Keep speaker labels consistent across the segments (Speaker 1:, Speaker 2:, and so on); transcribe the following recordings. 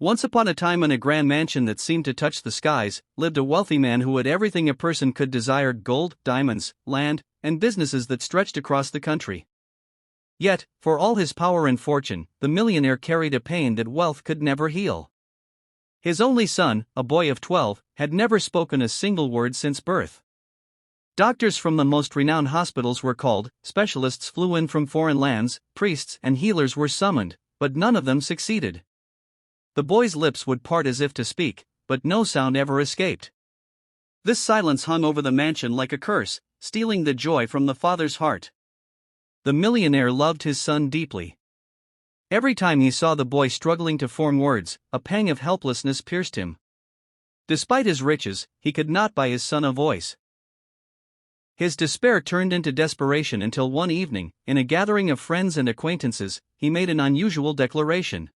Speaker 1: Once upon a time, in a grand mansion that seemed to touch the skies, lived a wealthy man who had everything a person could desire: gold, diamonds, land, and businesses that stretched across the country. Yet, for all his power and fortune, the millionaire carried a pain that wealth could never heal. His only son, a boy of 12, had never spoken a single word since birth. Doctors from the most renowned hospitals were called, specialists flew in from foreign lands, priests and healers were summoned, but none of them succeeded. The boy's lips would part as if to speak, but no sound ever escaped. This silence hung over the mansion like a curse, stealing the joy from the father's heart. The millionaire loved his son deeply. Every time he saw the boy struggling to form words, a pang of helplessness pierced him. Despite his riches, he could not buy his son a voice. His despair turned into desperation until one evening, in a gathering of friends and acquaintances, he made an unusual declaration.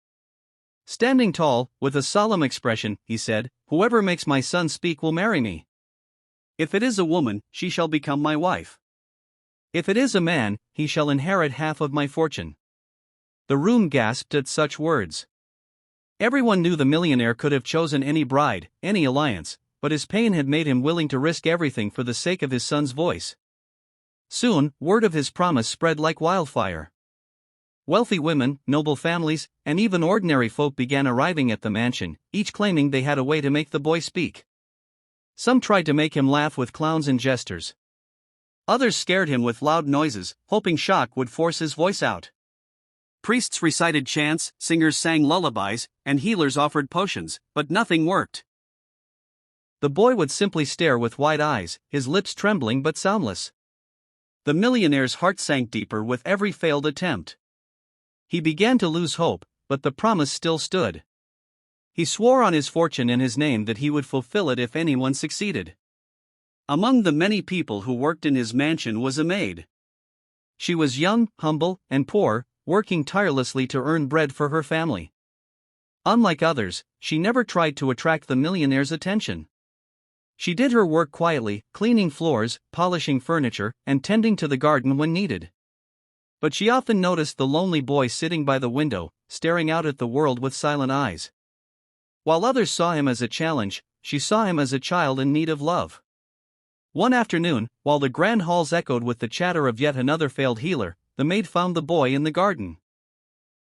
Speaker 1: Standing tall, with a solemn expression, he said, "Whoever makes my son speak will marry me. If it is a woman, she shall become my wife. If it is a man, he shall inherit half of my fortune." The room gasped at such words. Everyone knew the millionaire could have chosen any bride, any alliance, but his pain had made him willing to risk everything for the sake of his son's voice. Soon, word of his promise spread like wildfire. Wealthy women, noble families, and even ordinary folk began arriving at the mansion, each claiming they had a way to make the boy speak. Some tried to make him laugh with clowns and jesters. Others scared him with loud noises, hoping shock would force his voice out. Priests recited chants, singers sang lullabies, and healers offered potions, but nothing worked. The boy would simply stare with wide eyes, his lips trembling but soundless. The millionaire's heart sank deeper with every failed attempt. He began to lose hope, but the promise still stood. He swore on his fortune and his name that he would fulfill it if anyone succeeded. Among the many people who worked in his mansion was a maid. She was young, humble, and poor, working tirelessly to earn bread for her family. Unlike others, she never tried to attract the millionaire's attention. She did her work quietly, cleaning floors, polishing furniture, and tending to the garden when needed. But she often noticed the lonely boy sitting by the window, staring out at the world with silent eyes. While others saw him as a challenge, she saw him as a child in need of love. One afternoon, while the grand halls echoed with the chatter of yet another failed healer, the maid found the boy in the garden.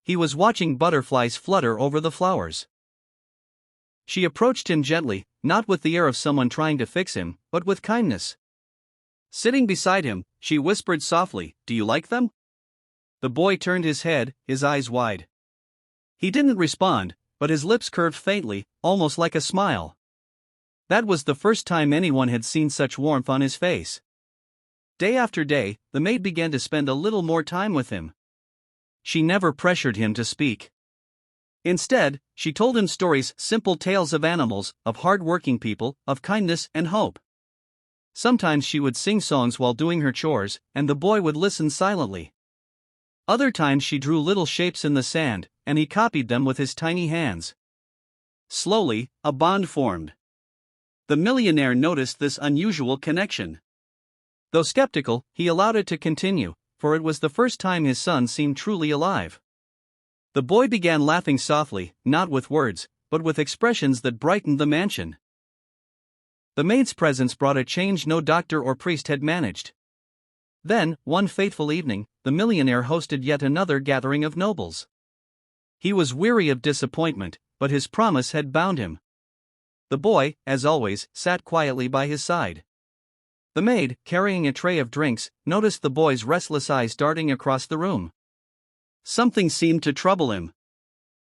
Speaker 1: He was watching butterflies flutter over the flowers. She approached him gently, not with the air of someone trying to fix him, but with kindness. Sitting beside him, she whispered softly, "Do you like them?" The boy turned his head, his eyes wide. He didn't respond, but his lips curved faintly, almost like a smile. That was the first time anyone had seen such warmth on his face. Day after day, the maid began to spend a little more time with him. She never pressured him to speak. Instead, she told him stories, simple tales of animals, of hard-working people, of kindness and hope. Sometimes she would sing songs while doing her chores, and the boy would listen silently. Other times she drew little shapes in the sand, and he copied them with his tiny hands. Slowly, a bond formed. The millionaire noticed this unusual connection. Though skeptical, he allowed it to continue, for it was the first time his son seemed truly alive. The boy began laughing softly, not with words, but with expressions that brightened the mansion. The maid's presence brought a change no doctor or priest had managed. Then, one fateful evening, the millionaire hosted yet another gathering of nobles. He was weary of disappointment, but his promise had bound him. The boy, as always, sat quietly by his side. The maid, carrying a tray of drinks, noticed the boy's restless eyes darting across the room. Something seemed to trouble him.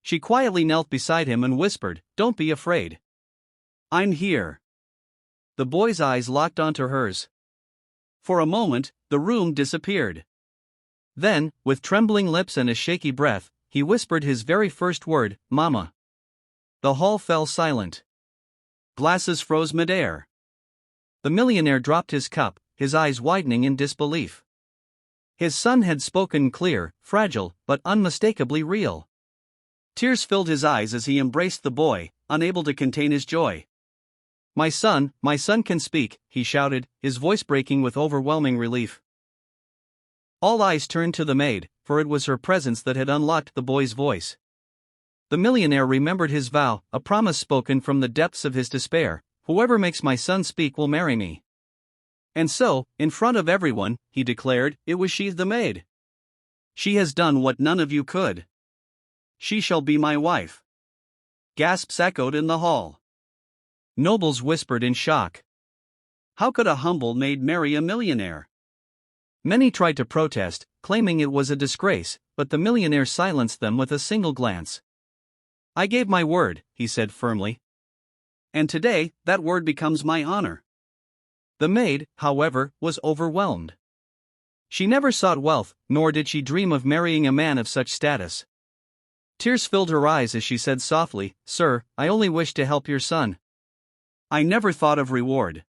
Speaker 1: She quietly knelt beside him and whispered, "Don't be afraid. I'm here." The boy's eyes locked onto hers. For a moment, the room disappeared. Then, with trembling lips and a shaky breath, he whispered his very first word, "Mama." The hall fell silent. Glasses froze midair. The millionaire dropped his cup, his eyes widening in disbelief. His son had spoken clear, fragile, but unmistakably real. Tears filled his eyes as he embraced the boy, unable to contain his joy. my son can speak," he shouted, his voice breaking with overwhelming relief. All eyes turned to the maid, for it was her presence that had unlocked the boy's voice. The millionaire remembered his vow, a promise spoken from the depths of his despair: "Whoever makes my son speak will marry me." And so, in front of everyone, he declared, "It was she, the maid. She has done what none of you could. She shall be my wife." Gasps echoed in the hall. Nobles whispered in shock. How could a humble maid marry a millionaire? Many tried to protest, claiming it was a disgrace, but the millionaire silenced them with a single glance. "I gave my word," he said firmly. "And today, that word becomes my honor." The maid, however, was overwhelmed. She never sought wealth, nor did she dream of marrying a man of such status. Tears filled her eyes as she said softly, "Sir, I only wish to help your son. I never thought of reward."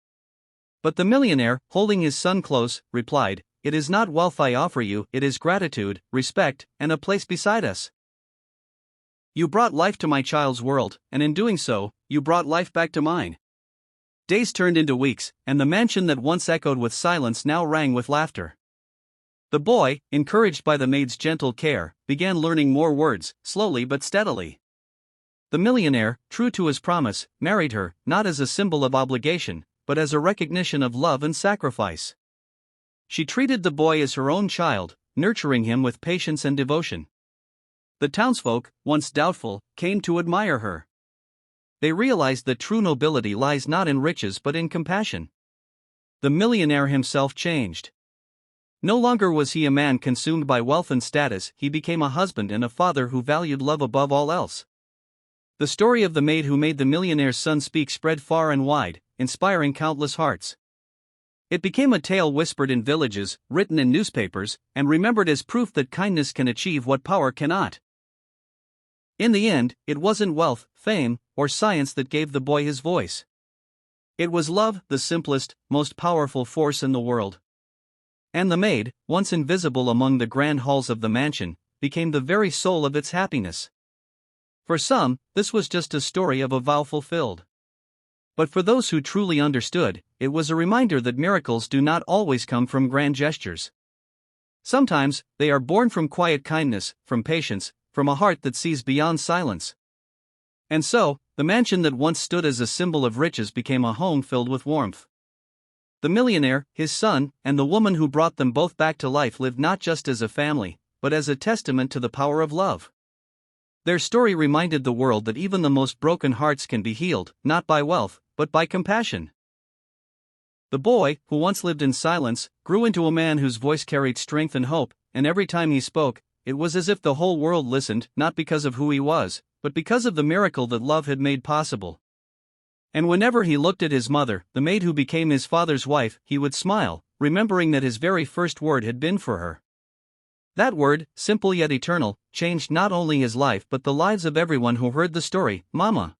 Speaker 1: But the millionaire, holding his son close, replied, "It is not wealth I offer you, it is gratitude, respect, and a place beside us. You brought life to my child's world, and in doing so, you brought life back to mine." Days turned into weeks, and the mansion that once echoed with silence now rang with laughter. The boy, encouraged by the maid's gentle care, began learning more words, slowly but steadily. The millionaire, true to his promise, married her, not as a symbol of obligation, but as a recognition of love and sacrifice. She treated the boy as her own child, nurturing him with patience and devotion. The townsfolk, once doubtful, came to admire her. They realized that true nobility lies not in riches but in compassion. The millionaire himself changed. No longer was he a man consumed by wealth and status, he became a husband and a father who valued love above all else. The story of the maid who made the millionaire's son speak spread far and wide, inspiring countless hearts. It became a tale whispered in villages, written in newspapers, and remembered as proof that kindness can achieve what power cannot. In the end, it wasn't wealth, fame, or science that gave the boy his voice. It was love, the simplest, most powerful force in the world. And the maid, once invisible among the grand halls of the mansion, became the very soul of its happiness. For some, this was just a story of a vow fulfilled. But for those who truly understood, it was a reminder that miracles do not always come from grand gestures. Sometimes, they are born from quiet kindness, from patience, from a heart that sees beyond silence. And so, the mansion that once stood as a symbol of riches became a home filled with warmth. The millionaire, his son, and the woman who brought them both back to life lived not just as a family, but as a testament to the power of love. Their story reminded the world that even the most broken hearts can be healed, not by wealth, but by compassion. The boy, who once lived in silence, grew into a man whose voice carried strength and hope, and every time he spoke, it was as if the whole world listened, not because of who he was, but because of the miracle that love had made possible. And whenever he looked at his mother, the maid who became his father's wife, he would smile, remembering that his very first word had been for her. That word, simple yet eternal, changed not only his life but the lives of everyone who heard the story, "Mama."